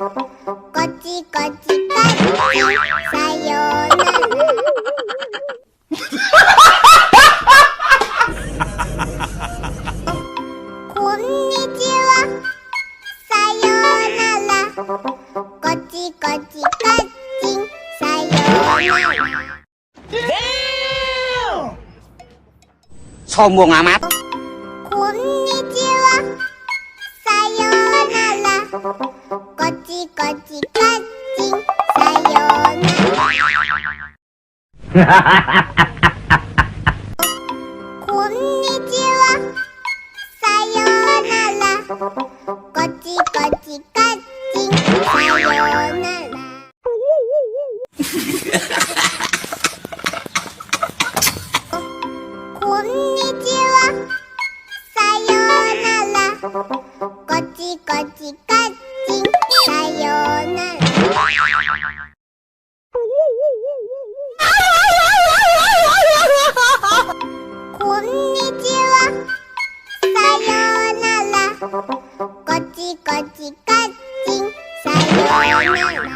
こちこちカッチさようなら。こんにちはさようなら。こちこちカッチさようなら。Sombong amat. こんにちはさようなら。こちこちカッチさようなら。こんにちはさようなら。こちこちカッチさようなら。こんにちはさようなら。こちこちカッチさようなら。こんにちはさようなら。こちこちカッチさようなら。